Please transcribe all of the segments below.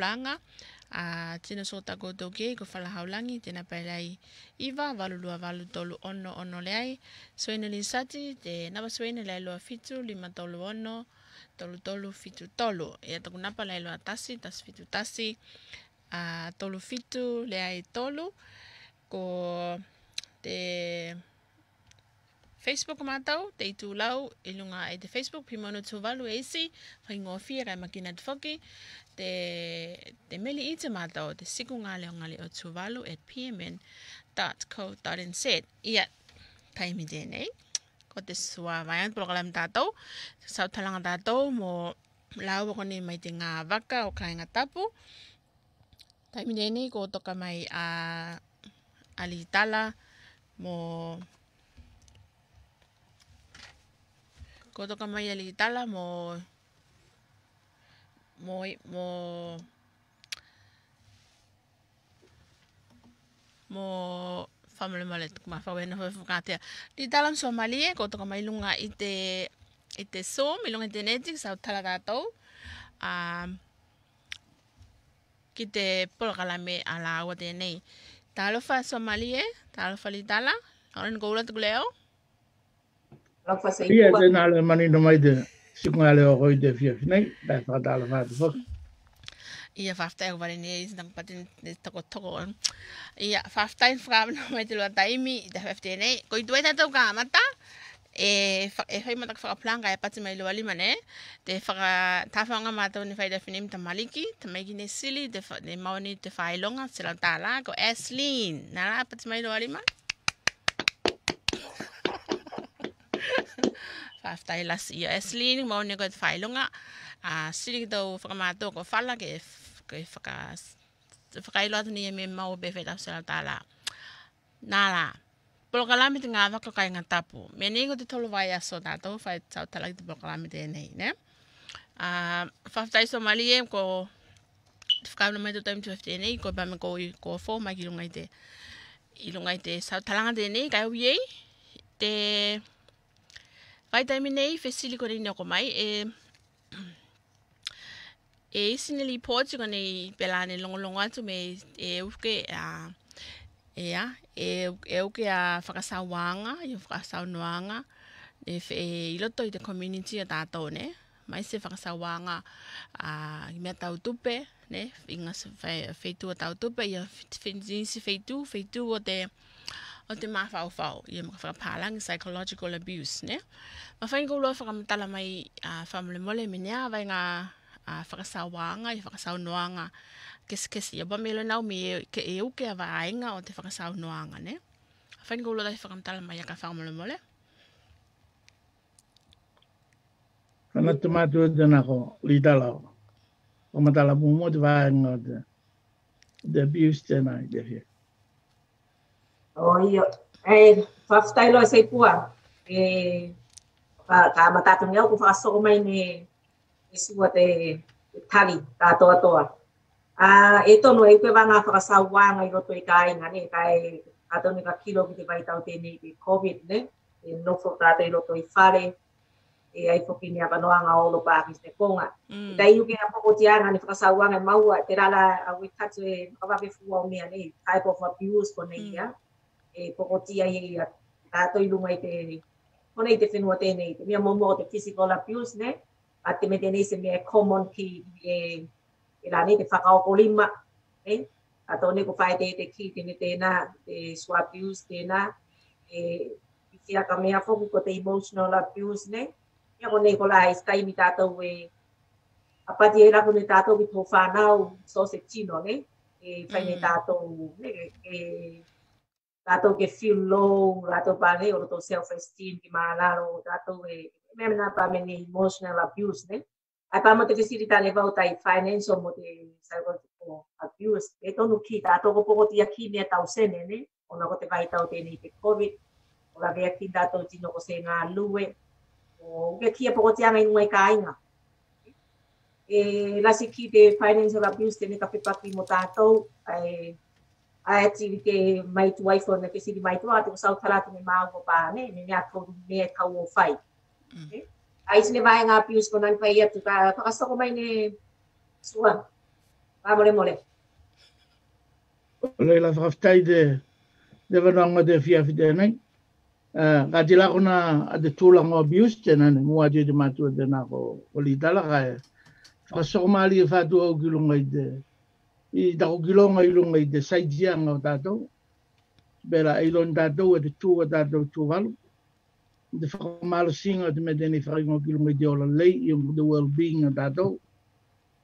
planga. Tina so tako toke ko falahaulangi tina pelai iwa valulua valu tolu ono leai. Soina lisati te napa soina le loa fitu lima tolu ono tolu fitu tolu. Ia taku napa le loa tasi fitu tasi. Tolu fitu leai tolu ko te Facebook matau te itu lau ilunga te Facebook pimono tu valu eisi whaingofi rai makina te whoki te meli i te matau te siku ngale o ngali o tu valu at pmn.co.nz ia taimi tēnei ko te sua vaian program tātou sau talanga tātou mo lau wakone mai te ngā waka o kai ngā tapu taimi tēnei ko toka mai ali tala mo ko toka mai ali tala mo family malet ma fawena fukatea di dalam Somalia ko toka mai lunga ite so milunga genetic sa tala tatou kite polkalame ala wate nei talo fa Somalia talo fa li tala orang gola tu leo Iya, te nāle mani no mai te sikungale o hoi te fia finai, tai whakatala whātu whak. Ia whaftai o wale nei, nang patin toko. Ia whaftai whakama mai te lua taimi, te whaftai nei. Ko i tuai tātou ka amata, whai mataka whakaplanga e pati mai lua lima ne, te tāwhanga mātou ni whai definim ta maliki, ta maiki ne sili, te maoni te whailonga, sila tāla, ko Ashlyn, nara pati mai lua lima. Whaftai lasi ia Ashlyn, maoni ko te whailonga, sili tau whakamātou ko whala ke whakailoa tuni e me mau bewhi tau sila tāla. Nāla, polokalami te ngā waka kai ngā tapu. Me nei ko te tolu vai aso tātou, whai tau talaki te polokalami te nei, ne? Whaftai Somalia ko te whakauna mai tu taimi tu whaftai nei, ko pame ko whō mai ki ilungai te sau talanga te nei, kai uiei, te vai taimi nei, whesili ko rinea ko mai, sinili pōti ko nei pelane longolongo atu me uke uke a whakasawanga, i whakasaunoanga, i loto i te community a tātou, ne? Mai se whakasawanga i mea tau tupe, ne? Inga se whaitua tau tupe, i a whinisi whaitu o te mawhau, i a whakapalangi psychological abuse, ne? Ma whaingo loa whakamatala mai family mole minea, vai ngā whakasawanga, i whakasaunoanga, kesi, ia pamelo nau me ke uke a vaenga o te whakasaunoanga, ne? Whaingo loa whakamatala mai a ka family mole. Kana tumatu e tēnā ko litala o. O matala mumo te vaenga o te abuse tēnā i te fia. Io, whaftai loa sei pua. Ka matatu ngau ku whakasoko mai ne sua te tali tātoa toa. E tono e koe wanga whakasauanga i roto i ka inga ne, kai tātou ni ka kilo ki te vai tau tēnei te COVID, ne? E nofo tātou i roto i whare, e ai whoki ni awanoanga o lo pākis te konga. Kai uke a pokotianga ni whakasauanga maua, te rala a wikatu e kawape fua o mea ne, type of abuse ko nei ia. E pokotia i tātou i lunga i te, kone i te whenua tēnei, te mea momo o te physical abuse, ne? A te me tēnei se mea common ki la ne te whakaoko lima, ne? A tō ne ko whae te ki tēne tēnā, te sua abuse tēnā, i whia ka mea whoku ko te emotional abuse, ne? Ia ko nei ko la i staimi tātou a pati e rako ne tātou ki tō whanau so se tino, ne? E whaine tātou, ne? Tātou ke feel low, tātou pāne, o tō self-esteem ki mālaro, tātou mea mena pā mene emotional abuse, ne? Ai pā mo te whisirita ne wau tai financial mo te psychological abuse. E tonu ki tātou ko pokotia ki mea tau sene, ne? Ona ko te vai tau tēnei te COVID, o la vea ki tātou tino ko se ngā lue, o ke kia pokotia ngai ngai ka inga. Lasi ki te financial abuse tēne ka pepaki mo tātou, ai te mai tu waifo na ke siri mai tu atu sau talatu me mau ko pa ne me ato me kau o fai ai sine vai ngā pius ko nan pai atu ka whakasoko mai ne sua mole. Le la whakaftai de vananga de fiafi tēnei. Ka te lako na a te tūlanga o abuse tēnei, mua te mātua tēnā ko litala kai. Whakasoko maali e whātua au kilonga i tako kilonga i lunga i te saijianga o tātou. Bera eilon tātou e te tūwa tātou tūwalu. Te whakamalo singa o te me tēnei whakaingo kilonga i te ola lei i o the well-being o tātou.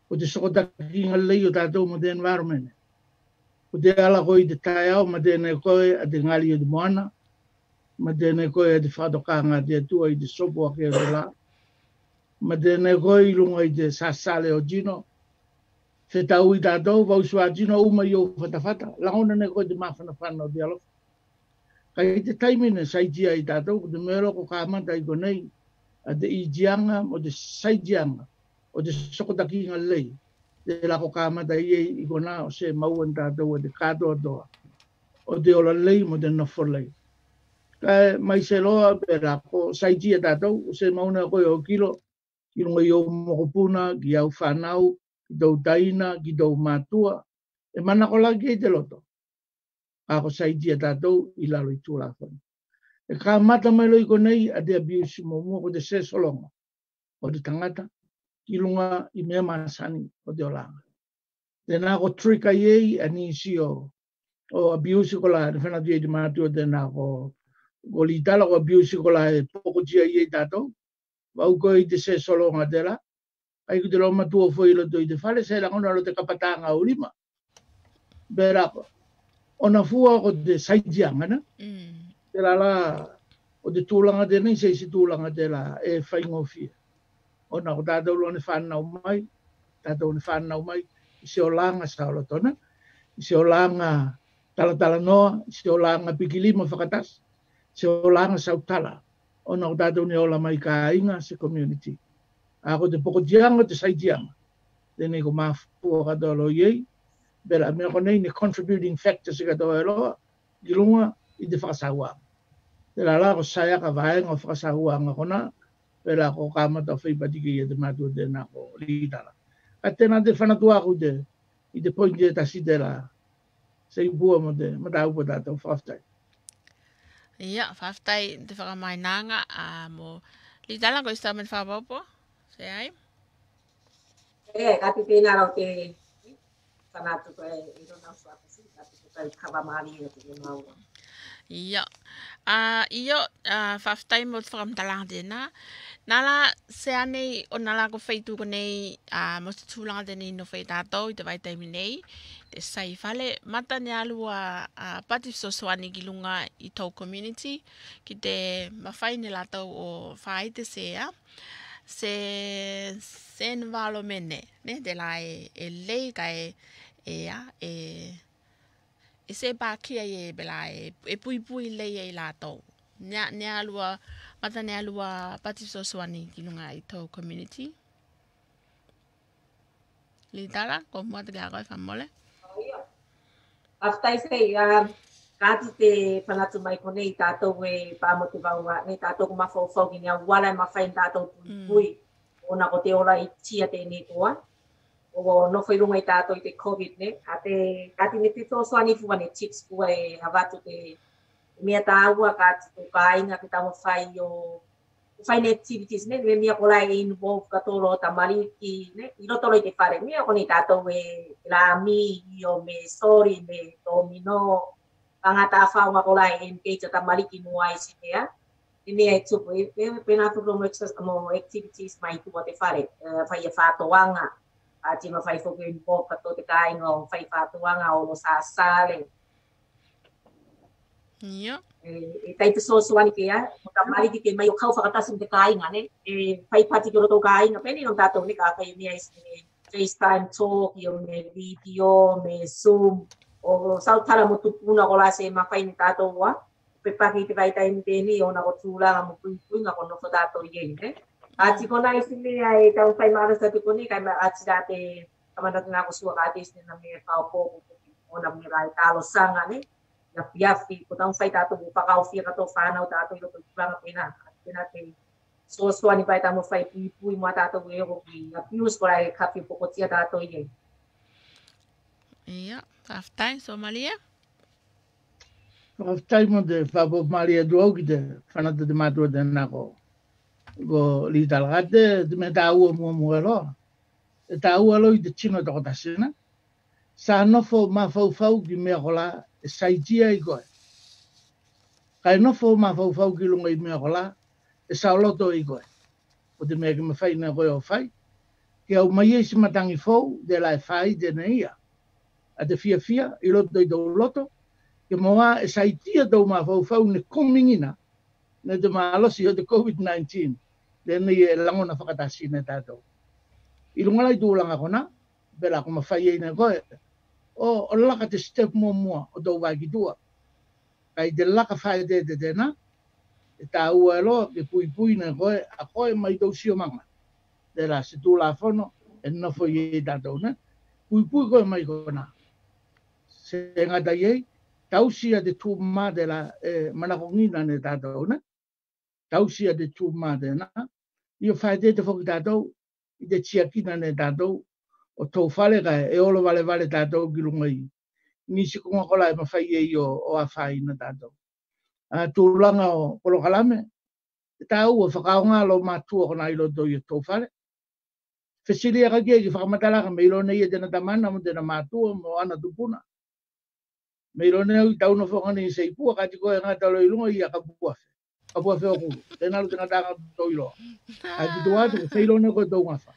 O te sokotaki ngā lei o tātou mo te environment. O te ala koe i te tai au, ma tēnei koe a te ngali o te moana. Ma tēnei koe a te whātokanga te atua i te sopo ake o te la. Ma tēnei koe i lunga i te sasale o Gino. Se tau i tātou, vausua Gino uma i o whatawhata. Langona ne koe te mawhanawhana o te alo. Kai i te taimine saitia i tātou, ko te mero ko kāmata i konei, a te i jianga o te saijianga, o te sokotaki ngā lei. Te lako kāmata i kona o se mauan tātou o te kātoa toa. O te ola lei mo te nofo lei. Kai mai se loa pe rako saitia tātou, o se mauna koe o kilo, ki runga i o mokopuna, ki au whanau, ki tau taina, ki tau mātua. E mana ko lagi e te loto. Ako saitia tātou i lalo i tūla whani. E kā mata mai loi konei a te abuse mo mua ko te se solonga. O te tangata, ki lunga i mea masani o te olanga. Tēnā ko trika iei ani isi o abuse ko la, whena tia i te mātua tēnā ko litala ko abuse ko la e poko tia iei tātou. Wau koe i te se solonga tēla. Ai ku te lo matua fo i loto i te whale, se langona lo te kapatanga o lima. Bera ko. Ona fua ko te saijianga na. Te la o te tūlanga tēnei, se isi tūlanga tēla e whaingofia. Ona ko tātou lo ne whanau mai, tātou ne whanau mai, i se o langa saolotona, i se o langa talatala noa, i se o langa pikilima whakatas, se o langa sautala. Ona ko tātou ne ola mai ka inga se community. Ako te pokotianga, te saijianga. Tēnei ko mafua katoa lo iei, bera mea konei ne contributing factors i katoa e loa, i lunga i te whakasauanga. Te la ko sayaka vaenga o whakasauanga kona, pera ko kamata o whipatiki i te mātua tēnā ko litala. A tēnā te whanatua aku i te pointi e tasi tēla, se i bua mo te mataupa tātou whaftai. Ia, whaftai te whakamainanga mo litala ko i stamen whapapo, se ai? Kati pēnā rau te whanatu koe i rona suapasi, kati koe kawa maari o te maua. Ia. Iyo, whaftai mo te whakamtalanga tēnā. Nala se anei o nala ko whaitu ko nei mo te tūlanga tēnei no whai tātou i te waitaimi nei. Te sai whale mata ne alua pati sosoani ki lunga i tau community ki te mawhai ne latau o whai te sea. Se environment ne, te la e lei ka e se pākia e bela e pui lei e lātou. Ne alua, mata ne alua pati sosoani ki lunga i tau community. Litala, ko mua te kā koe whamole? Aftai sei, kāti te whanatu mai ko nei tātou e pāmo te waua, nei tātou ko mawhau ki nea wala e mawhai tātou pui. Ona ko te ora i tia tēnei toa. O no foi runga i tātou i te COVID ne. Kāti me te tōsoani fua ne tips kua e hawatu te mea tāua kāti tō kāinga ki tāmo whai o whai ne activities ne. Mea kola e involve katoro o tamariki ne. I rotoro i te whare. Mea ko nei tātou e la mi i o me sorry me domino. Pangata whaunga kola e engage o tamariki mua i si mea. Mea e tupu e pēnā tupu mo activities mai tua te whare. Whai e whātoanga. Tima fai fogo in boca to te kainga o fai whātuanga o sa sale. Ia. E tai te sosuani ke a, o ta mariki ke mai o kau whakatasu te kainga ne. E fai pati ki roto kainga, pēni no tātou ne ka whai mea isi FaceTime talk, i o me video, me Zoom, o sautara mo tupuna ko la se mawhai ni tātou wa. Pe paki te vai taimi tēni o na o tūlanga mo puinga ko no tātou i ne. Ati kona isi mea e tau whai marasa te kone, kai ati rā te kamanatu ngā kusua kā te isi na mea whao pōku o na mea rai tālo sanga ne, na piafi, ko tau whai tātou u whakao whia kato whānau tātou i roto i kuranga pēnā. Pēnā te soasoani pai tāmo whai pui mua tātou e oro ki a pius kora e kawhi pokotia tātou i e. Ia, taftai Somalia. Taftai mo de fabo Malia do ki de fanata de matua de nako. Go li talgade de meta u mo lo. E ta u lo i de chino to tasina. Sa no fo ma fo fo ki me rola e saitia i go. Kai no fo ma fo fo ki lunga i me rola e sa loto i go. O de me ki me fai na go o fai. Ke au mai e si matangi fo de la fai de neia. A de fia i loto i do loto. Ke moa e saitia do ma fo fo ne komingina. Ne de ma alosi o de COVID-19. Le ni e langona whakatasi ne tātou. I runga lai tūlanga kona, bela ko mawhai e ne koe, o laka te step mua o tau wai ki tua. Kai te laka whai te tēnā, e tā ua e loa, ke pui ne koe, a koe mai tau sio manga. Te la se tūla whono, e nofo i e tātou ne. Pui koe mai kona. Se ngata iei, tausia te tū mā te la manakongina ne tātou ne. Tausia te tū mā te na. Ia whai te whoki tātou, i te tiakina ne tātou, o tau whale kai, e olo vale tātou ki runga i. Nisi konga kola e mawhai e i o a whai na tātou. Tūlanga o Polo Kalame, e tāu o whakaonga lo mātua kona i loto i o tau whale. Whesiri a kakia ki whakamatalaka, me ilo nei e tena tamana mo tena mātua mo ana tupuna. Me ilo nei au tauna whakani i seipua, kati koe ngata lo i lunga i a kapuafe. Kapuafe o kuru, tena lo tena tanga tau iloa. Ai ki tu atu, whailo ne koe tau ngafa.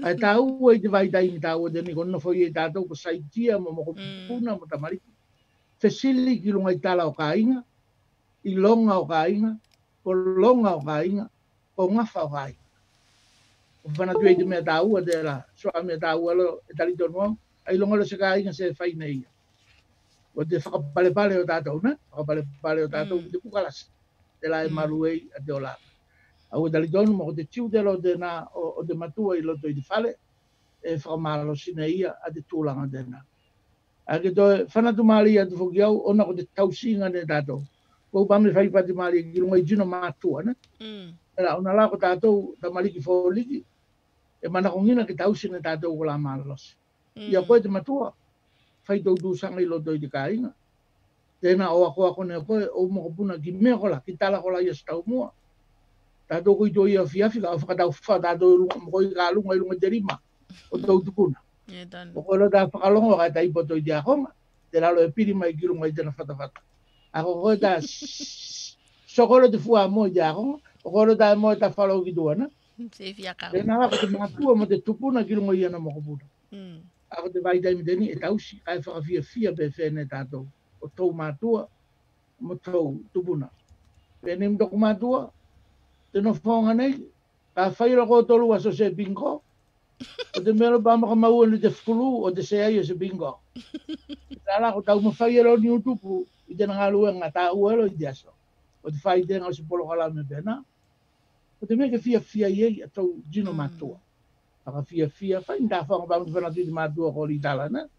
Ai tāu e te vai taimi tāu e teni kona whai e tātou ko saitia mo moko puna mo tamariki. Whesili ki lunga i tala o ka inga, i longa o ka inga, o longa o ka inga, o ngafa o ka inga. O whanatu e te mea tāu e te la, soa mea tāu alo e talito nuau, ai longa lo se ka inga se whai nei. O te whakapale o tātou, ne? Whakapale o tātou, te kukalasi. Te la e maru ei a te o lata. Au e talitonu mo te tiu te lo te nā o te matua i loto i te whale, e whakamalo sine ia a te tūlanga tēnā. A ke toi whanatu maali a te whoki au, ona ko te tausinga ne tātou. Kou pame whaipati maali ki runga i jino mātua, ne? Era, ona la ko tātou ta maliki whōliki, e manakongina ke tausine tātou ko la mālosi. Ia koe te matua, whaitou tūsanga i loto i te kāinga. Tēnā o ako ne koe, o mokopuna ki mea kola, ki tala kola i astau mua. Tātou koi tō ia whiawhika, o whakatau wha tātou koi ka lunga i lunga te rima, o tau tukuna. O koe lo tā whakalongo kai ta ipoto i te akonga, te lalo e piri mai ki lunga i tēna whatawhata. Ako koe tā sokoro te fua mo i te akonga, o koe lo tā mo e ta whalau ki tuana. Tēnā waka te mātua mo te tupuna ki lunga i ana mokopuna. Ako te vai taimi teni e tausi, kai whakawhia pe whene tātou, o tau mātua, mo tau tupuna. Pene mtoko mātua, teno whaonga nei, ka whaira ko tolu aso se bingo, o te mero pāmaka maua ni te whulu o te se ai o se bingo. Tāla ko tau mawhaira ni utupu, i tena ngā lua ngā tā uelo i te aso. O te whai tena o se Polo Kalame pēnā. O te meke whia iei a tau jino mātua. Aka whia, whai nda whaonga pāmaka whanatu i te mātua ko li tala, ne?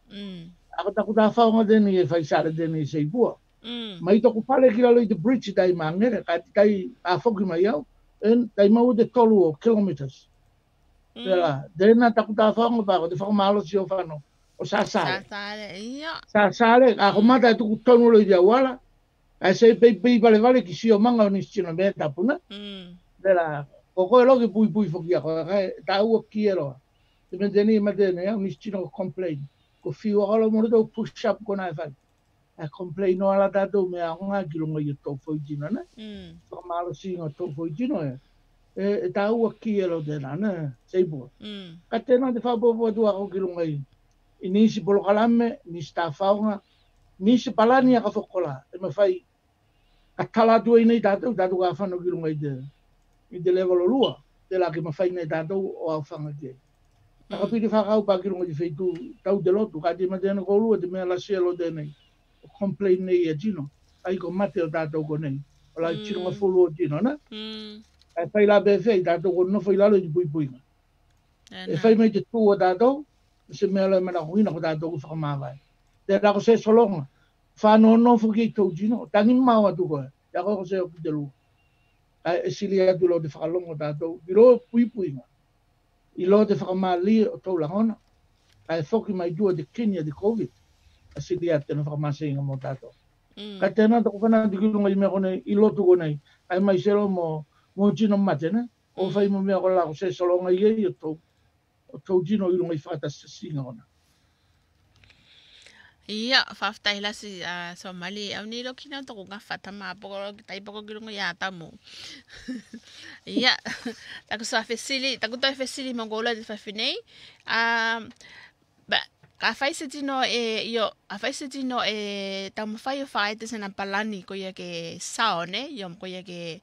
Ako taku tā whaonga teni e whai sāre teni i seipua. Mai toko pale ki lalo i te bridge tai mangere, kai tai a whoki mai au. En tai mau te tolu o kilometers. Tela, dena taku tā whaonga pāko, te whakamalo si o whano, o sāsare. Sāsare, a komata e tuku tonu lo i te awala, a se pei vale ki si o manga o nisi tino mea tapuna. Tela, ko koe loki pui whoki a koe, kai tā ua ki eroa. Te me teni ma tene, o nisi tino complain. Ko whiu akalo mo rito push up kona e whai. A complain o ala tātou mea honga ki runga i o tau whaitino, ne? Whakamalo si ngā tau whaitino e. E tā ua ki ero tēnā, ne? Seipua. Ka tēnā te whapopo atu ako ki runga i. I nisi Polo Kalame, nisi tā whaonga, nisi palani a ka whakola. E me whai, ka tala atu e nei tātou ka whano ki runga i te level o lua. Tēlā ki ma whai nei tātou o au whanga ki e. Ka piri whakau pa ki runga i whaitu tau te lotu. Ka te ma tēnā ko lua te mea la sielo tēnei. Complain nei e tino. Ai ko mate o tātou ko nei. O lai tino ngā whulu o tino, ne? Ai whai la bewhai, tātou ko no whai lalo i pui. E whai mei te tū o tātou, se mea lai mana huina ko tātou ko whakamāwai. Te rako se solonga. Whāno no whuki i tau tino, tangin mau atu koe. Te ako se o ki te lua. Ai e sili atu lo te whakalonga tātou. I lo pui. I lo te whakamāli o tau langona. Kai foki mai dua de Kenya de COVID. Asili ate na whakamasa inga mo tato. Kai tēnā toko whanā te kilunga i mea kone i lotu konei. Ai mai sero mo jino mate ne. O whai mo mea kola ko se solonga i ei o tau jino i lunga i whakatasa singa kona. Ia, whaftai lasi Somali. Au ni roki nau toko ngā whatama tai poko kilunga i ātamu. Ia, taku sa whesili, taku toi whesili mongola te whawhinei. Ka whaise tino a whaise tino tau mawhai o whae te sena palani ko ia ke sao ne, iom ko ia ke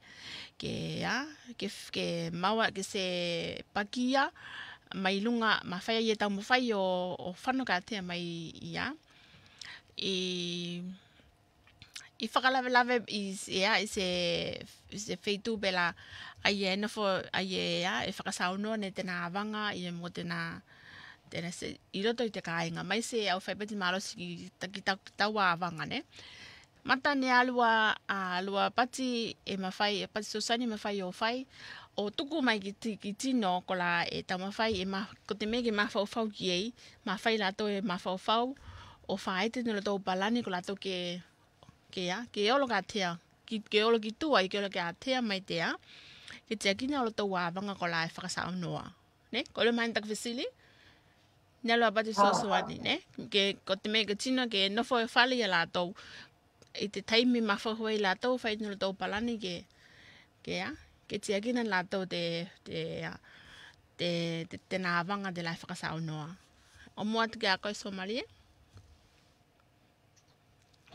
maua ke se pakia, mai lunga, ma whaia ia tau mawhai o whanokātea mai ia. I whakalawelawe i se wheitu bela ai e nofo ai e whakasaunoa ne tēnā awanga i mo tēnā se i roto i te kāinga. Mai se au whaipati mārosi ki tau awanga ne. Mata ne alua pati e mawhai, pati sosani mawhai o whai, o tuku mai ki tino ko la e tau mawhai ko te mege mawhau ki ei, mawhai lato e mawhau o whaete nila tau palani ko lato ke olo ka tea, ke olo ki tua i ke olo ke a tea mai tea, ke tea kina olo tau wāwanga ko la e whakasau noa. Ne? Ko le mai tak whisili, nelo apati sosuani, ne? Ko te mega tino ke nofo e whali a lato, i te taimi mawhau i lato, whaete nila tau palani ke tea kina lato te nāwanga de la e whakasau noa. O mua te kia koe Somalia?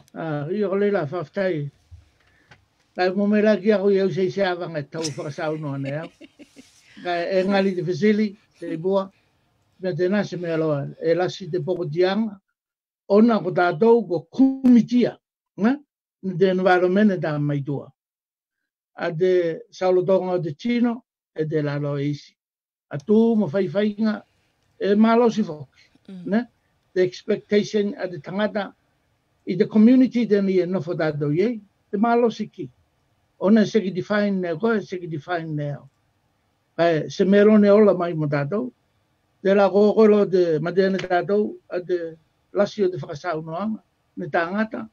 Ia ko leila whaftai. Kai mo mera ki ako iau se awanga tau whakasau noa ne au. Kai e ngali te whisili, te bua, mea tēnā se mea loa, e lasi te poko tianga, ona ko tātou ko kumitia, ne te environment tā mai tua. A te saulo tonga o te tino, e te lalo e isi. A tū mo whaiwhainga, e malosi whoki, ne? The expectation a te tangata, i the community tēni e nofo tātou iei, te malosi ki. Ona seki define neo koe, seki define neo. Kai se merone ola mai mo tātou, te la kokolo te matene tātou, a te lasi o te whakasau noanga, ne tāngata,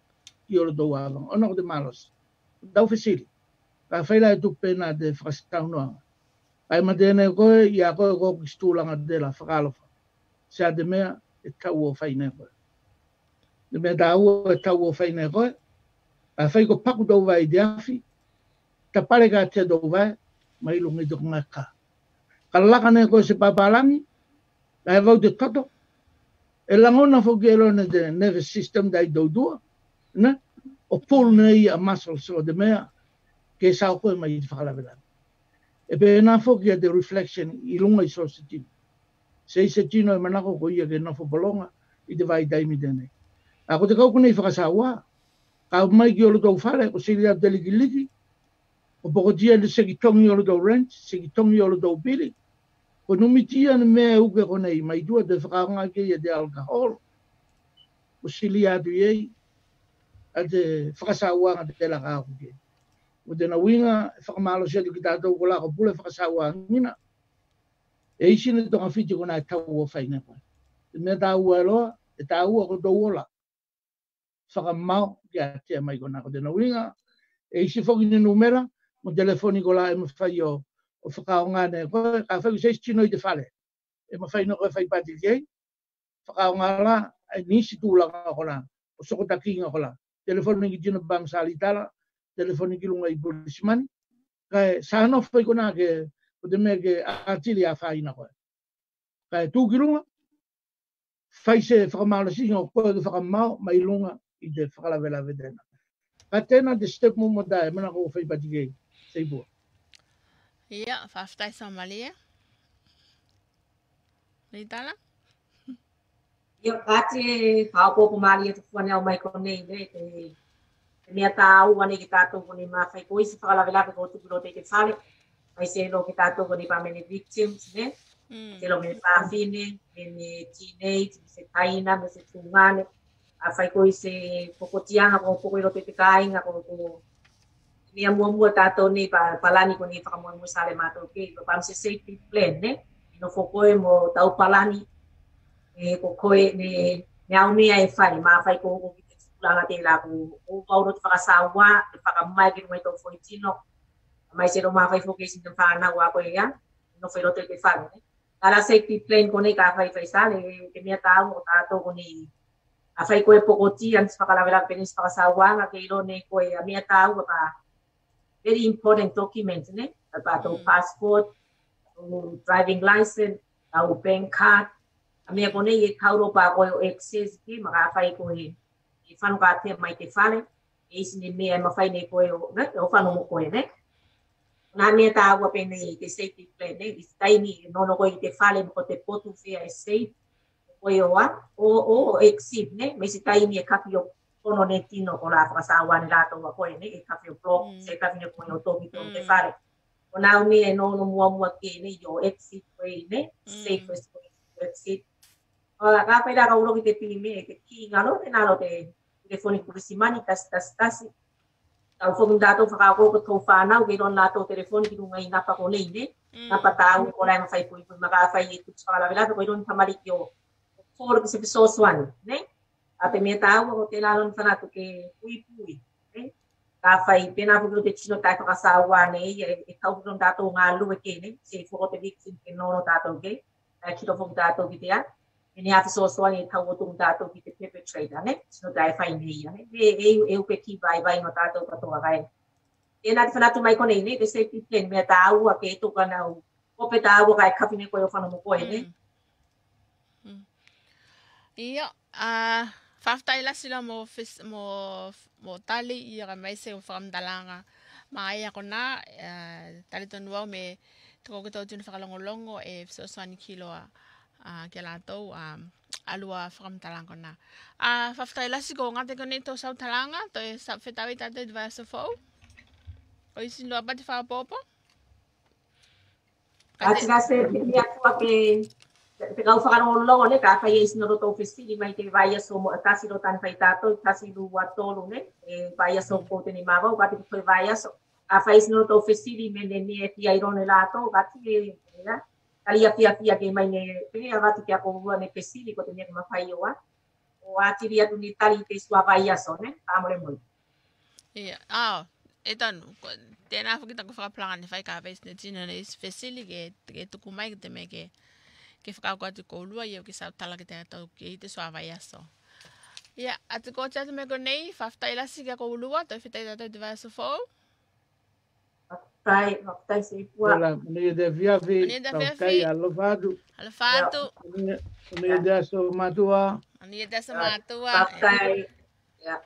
i olo tau awanga. Ona ko te malosi. Tau whesili. Kai whaila e tupena te whakasau noanga. Kai matene koe, i a koe koki stūlanga te la whakalofa. Se a te mea, e tau o whaine koe. Te mea tāua e tau o whaine koe, a whai ko paku tau vai te awhi, ta pare ka te tau vai, mai lungi te kunga ka. Ka laka ne koe se papalangi, ka he vau te toto, e langona whoki ero ne te nervous system dai daudua, ne? O pull nei a muscle so te mea, ke sao koe mai i te whakalawelani. E pe nā whoki a te reflection i lunga i so se tino. Se tino e manako ko ia ke nofo polonga i te vai taimi tēnei. A ko te kau kunei whakasaua, ka mai ki olo tau whare, ko siri atu te liki, o poko tia ni seki tongi olo tau rent, seki tongi olo tau pili, ko numi tia ni mea uke konei, mai tua te whakaonga ke ia te alcohol, ko siri atu iei, a te whakasaua nga te laka aku ke. O te na winga, whakamalo sia ki tātou ko lako pule whakasaua ngina, e isi ni tonga whiti ko nai tau o whainga koe. Te mea tāu e loa, e tāu ko tau ola. Whakamau ki a tea mai ko nako te na winga, e isi whoki ni numera, mo telefoni ko la e mawhai o whakaonga ne koe, ka whai se tino i te whale. E mawhai no koe whai pati kei, whakaonga la, e nisi tūlanga ko la, o sokotakinga ko la. Telefoni ki tino bang salitala, telefoni ki lunga i polisimani, kai sāno whai ko nā ke, o te mea ke atiri a whaina koe. Kai tū ki lunga, whai se whakamala singa o koe ke whakamau mai lunga i te whakalawela tēnā. Ka tēnā te step mo tae, mana ko whai pati kei, seipua. Ia, whaftai Somalia. Reitala? Ia kate whaopopo maari atu whane au mai konei, te mea tā au ane ki tātou kone mā whai ko isi whakalawelawe ko tukuro te whale, mai se lo ki tātou kone pāmene victims, ne? Se lo me pāwhine, me teenage, me se taina, me se tūngane, a whai ko isi pokotianga ko poko iro te kāinga ko mea mua tātou nei palani ko nei whakamua sale mātou ke, ko pām se safety plan, ne? Ino whokoe mo tau palani, ko koe ne au mea e whai, mā whai ko o ki te tūlanga te la ko o pauro te whakasawa, te whakamai ki rungai tō whoitino, mai se ro mā whai whokesi te whanau a koe ia, no whai roto te whane. Tala safety plan ko nei ka whai whai sale, te mea tāu o tātou ko nei, a whai koe pokoti, anis whakalawera penis whakasawa, nga ke iro nei koe a mea tāu ka very important document, ne? Tātou passport, driving license, tāu bank card, a mea kone e kauro pa koe o access ki, maka whai koe e whanu ka te mai te whale, e isi ne mea e mawhai ne koe o whanu mo koe, ne? Nā mea tā awa pene i te safety plan, ne? I taimi nono koe i te whale mo ko te potu whea e safe, koe oa, o exit, ne? Me si taimi e kapi o kono ne tino ko la whakasawa ne rātou wa koe, ne? E kapi o block, se kapi ne koe o toki tō te whale. O nā mea e nono mua ke, ne? I o exit koe, ne? Safest koe, exit. Ka pera ka ulo ki te pili me, te ki ngalo, te nalo te telefoni kurisi mani, tasi. Tau whokun tātou whakako ko tō whānau, ke ron nātou telefoni ki runga i napa ko nei, ne? Napa tāu, ko rai ma whai pui, maka whai e tutu whakalawela, ko i ron tamari ki o kōru ki se pisoswani, ne? A te mea tāu, ko te nalo ni whanatu ke pui, ne? Ka whai, pēnā pukiro te tino tai whakasawa, ne? E kau pukiro tātou ngā lue ke, ne? Se whoko te victim ke nono tātou ke, kiro whoku tātou ki te a. Ni ate so ni tau o tung tātou ki te perpetrator, ne? Sino tai whai nei, ne? E upe ki vai no tātou katoa kai. E nā te whanatu mai konei, ne? Te safety plan, mea tā aua ke e toka nau. Kope tā aua kai kawhine koe o whanu mo koe, ne? Ia, whaftai lasila mo tali i a mai se o whakamdalanga. Mai a kona, tali tonu au me te kokotau tunu whakalongolongo e fisoswani kiloa. Ke lātou alua whakamtalanga kona. Whaftai lasi ko ngate kone tō sautalanga, tō e whetau i tātou i vai aso whau. O isi loa pati whakapopo? Ati ka se pia kua ke te kau whakarongolongo, ne? Ka whai e isi no roto whistiri mai te vai aso mo atasi ro tan whai tātou, tasi lua tōru, ne? E vai aso ko te ni mawau, kati ki koe vai aso. Ka whai isi no roto whistiri me ne e pia irone lātou, kati e, ne? Kalia pia ke mai ne pe avati ke ko ua ne pesili ko te ne ma fai oa o ati ria tu ni tali te sua vai aso ne amore moi ia etan tena fukita ko whakapalanga ne whai ka veis ne tina ne is pesili ke tuku mai ke te me ke whakako atu ko lua i au ke sau tala ke te atau ke i te sua vai aso ia atu ko te atu me ko nei whaftai lasi ke ko lua tau whitai tatau te vai aso fōu Tai se pua. Ni de viavi, tai alofado. Alofado. Ni de aso matua. Ni de aso matua. Tai. Ya.